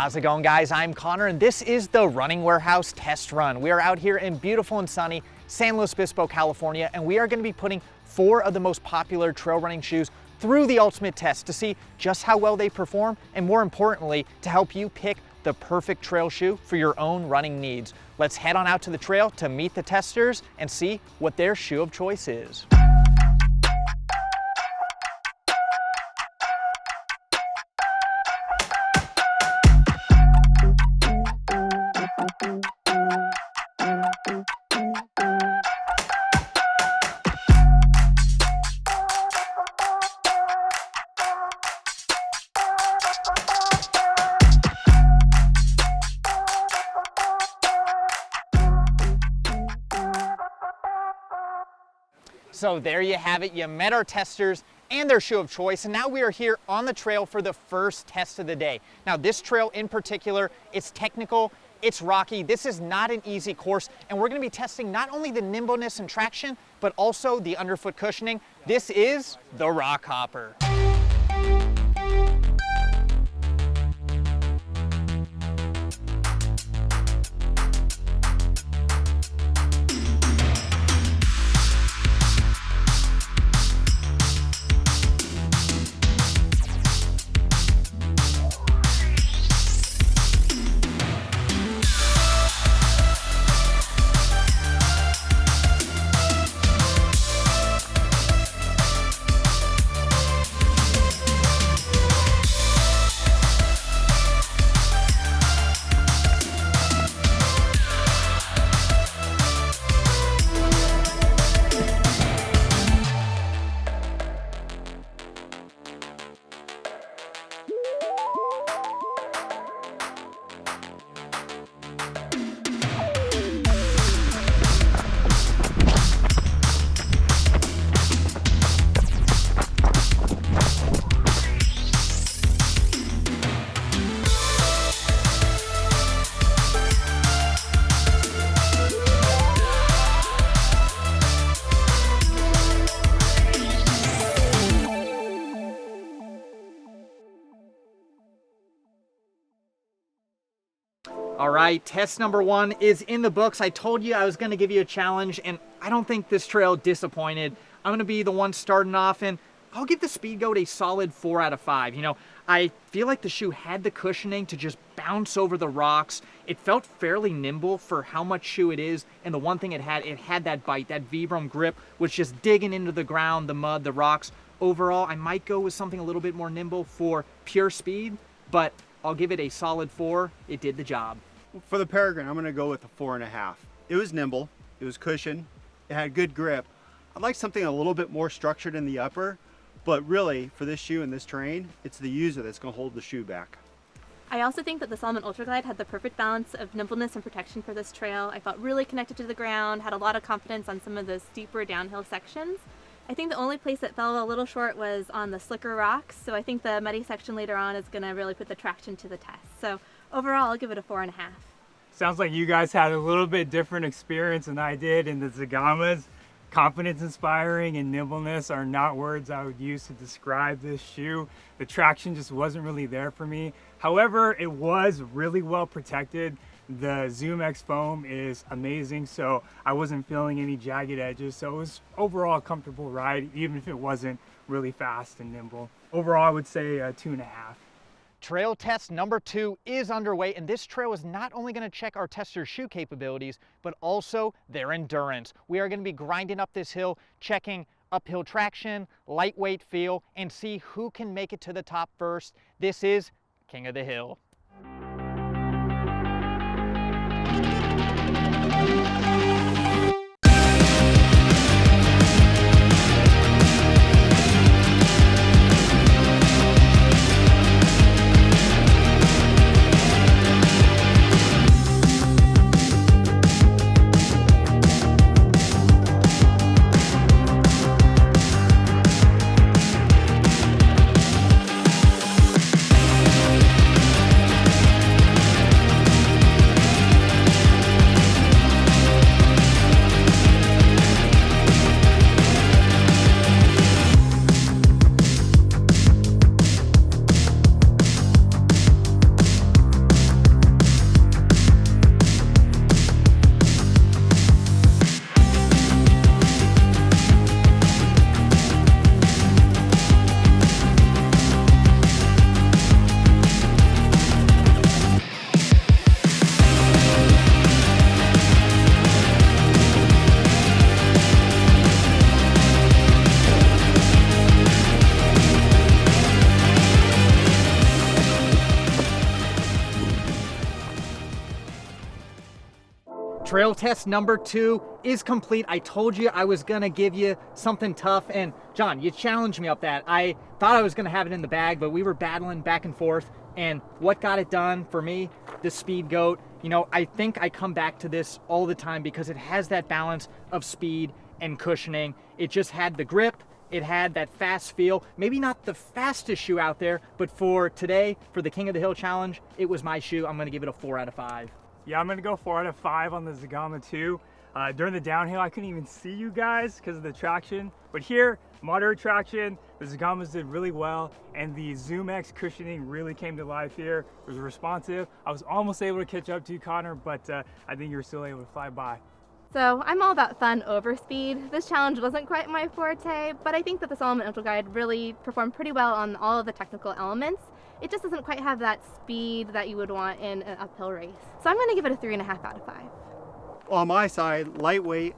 How's it going, guys? I'm Connor and this is the Running Warehouse Test Run. We are out here in beautiful and sunny San Luis Obispo, California, and we are going to be putting 4 of the most popular trail running shoes through the ultimate test to see just how well they perform and, more importantly, to help you pick the perfect trail shoe for your own running needs. Let's head on out to the trail to meet the testers and see what their shoe of choice is. So there you have it. You met our testers and their shoe of choice, and now we are here on the trail for the first test of the day. Now this trail in particular, it's technical, it's rocky. This is not an easy course, and we're gonna be testing not only the nimbleness and traction, but also the underfoot cushioning. This is the Rock Hopper. All right, test number 1 is in the books. I told you I was gonna give you a challenge, and I don't think this trail disappointed. I'm gonna be the one starting off, and I'll give the Speedgoat a solid 4 out of 5. You know, I feel like the shoe had the cushioning to just bounce over the rocks. It felt fairly nimble for how much shoe it is, and the one thing it had that bite, that Vibram grip, was just digging into the ground, the mud, the rocks. Overall, I might go with something a little bit more nimble for pure speed, but I'll give it a solid 4. It did the job. For the Peregrine, I'm gonna go with a 4.5. It was nimble, it was cushioned, it had good grip. I'd like something a little bit more structured in the upper, but really for this shoe and this terrain, it's the user that's gonna hold the shoe back. I also think that the Salomon Ultra Glide had the perfect balance of nimbleness and protection for this trail. I felt really connected to the ground, had a lot of confidence on some of the steeper downhill sections. I think the only place that fell a little short was on the slicker rocks, so I think the muddy section later on is going to really put the traction to the test. So overall, I'll give it a 4.5. Sounds like you guys had a little bit different experience than I did in the Zagamas. Confidence inspiring and nimbleness are not words I would use to describe this shoe. The traction just wasn't really there for me. However, it was really well protected. The ZoomX foam is amazing, so I wasn't feeling any jagged edges, so it was overall a comfortable ride, even if it wasn't really fast and nimble. Overall, I would say 2.5. Trail test number 2 is underway, and this trail is not only going to check our testers' shoe capabilities, but also their endurance. We are going to be grinding up this hill, checking uphill traction, lightweight feel, and see who can make it to the top first. This is King of the Hill. Trail test number 2 is complete. I told you I was gonna give you something tough, and John, you challenged me up that. I thought I was gonna have it in the bag, but we were battling back and forth, and what got it done for me, the Speed Goat. You know, I think I come back to this all the time because it has that balance of speed and cushioning. It just had the grip, it had that fast feel. Maybe not the fastest shoe out there, but for today, for the King of the Hill Challenge, it was my shoe. I'm gonna give it a 4 out of 5. Yeah, I'm gonna go 4 out of 5 on the Zegama 2. During the downhill, I couldn't even see you guys because of the traction. But here, moderate traction, the Zegamas did really well, and the Zoom X cushioning really came to life here. It was responsive. I was almost able to catch up to you, Connor, but I think you were still able to fly by. So I'm all about fun over speed. This challenge wasn't quite my forte, but I think that the Salomon Ultra Glide really performed pretty well on all of the technical elements. It just doesn't quite have that speed that you would want in an uphill race. So I'm gonna give it a 3.5 out of 5. On my side, lightweight,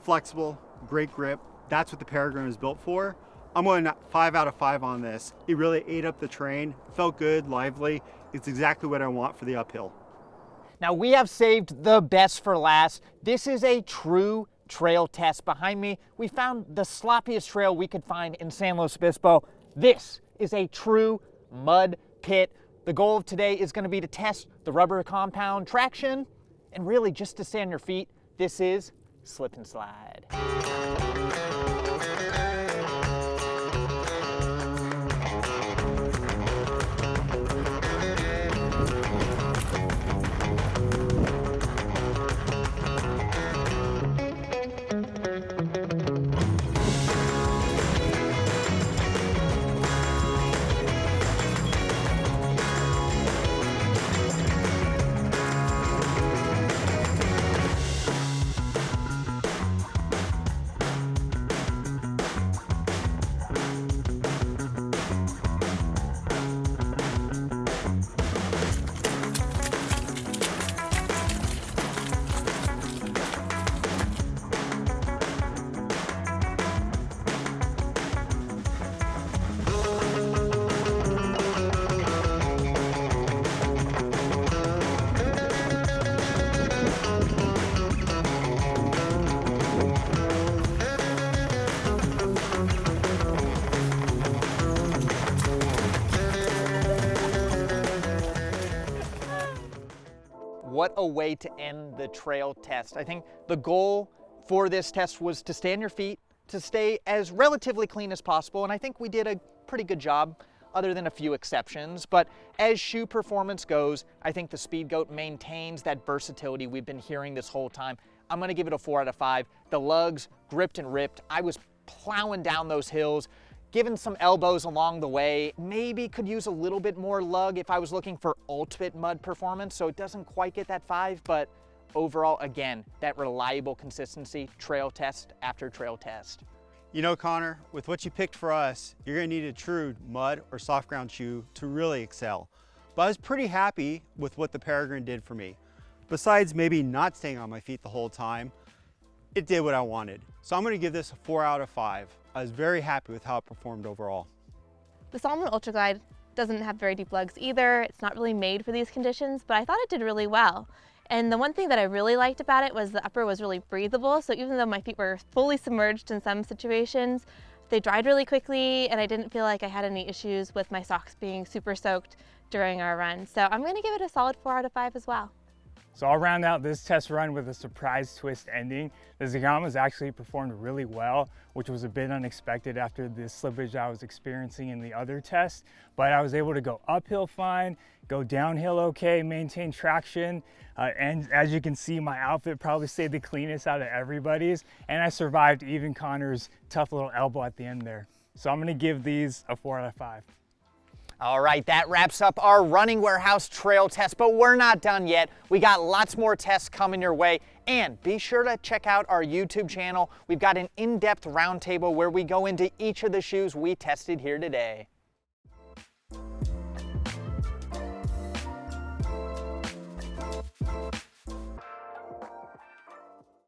flexible, great grip. That's what the Peregrine is built for. I'm going 5 out of 5 on this. It really ate up the terrain, felt good, lively. It's exactly what I want for the uphill. Now we have saved the best for last. This is a true trail test. Behind me, we found the sloppiest trail we could find in San Luis Obispo. This is a true mud pit. The goal of today is going to be to test the rubber compound traction and really just to stay on your feet. This is slip and slide. What a way to end the trail test. I think the goal for this test was to stay on your feet, to stay as relatively clean as possible, and I think we did a pretty good job, other than a few exceptions. But as shoe performance goes, I think the Speed Goat maintains that versatility we've been hearing this whole time. I'm gonna give it a 4 out of 5. The lugs gripped and ripped. I was plowing down those hills, given some elbows along the way. Maybe could use a little bit more lug if I was looking for ultimate mud performance, so it doesn't quite get that 5, but overall, again, that reliable consistency, trail test after trail test. You know, Connor, with what you picked for us, you're gonna need a true mud or soft ground shoe to really excel. But I was pretty happy with what the Peregrine did for me. Besides maybe not staying on my feet the whole time, it did what I wanted. So I'm gonna give this a 4 out of 5. I was very happy with how it performed overall. The Salomon Ultra Glide doesn't have very deep lugs either. It's not really made for these conditions, but I thought it did really well. And the one thing that I really liked about it was the upper was really breathable. So even though my feet were fully submerged in some situations, they dried really quickly, and I didn't feel like I had any issues with my socks being super soaked during our run. So I'm gonna give it a solid 4 out of 5 as well. So I'll round out this test run with a surprise twist ending. The Zegamas actually performed really well, which was a bit unexpected after the slippage I was experiencing in the other test. But I was able to go uphill fine, go downhill okay, maintain traction. And as you can see, my outfit probably stayed the cleanest out of everybody's. And I survived even Connor's tough little elbow at the end there. So I'm gonna give these a 4 out of 5. All right, that wraps up our Running Warehouse trail test, but we're not done yet. We got lots more tests coming your way, and be sure to check out our YouTube channel. We've got an in-depth roundtable where we go into each of the shoes we tested here today.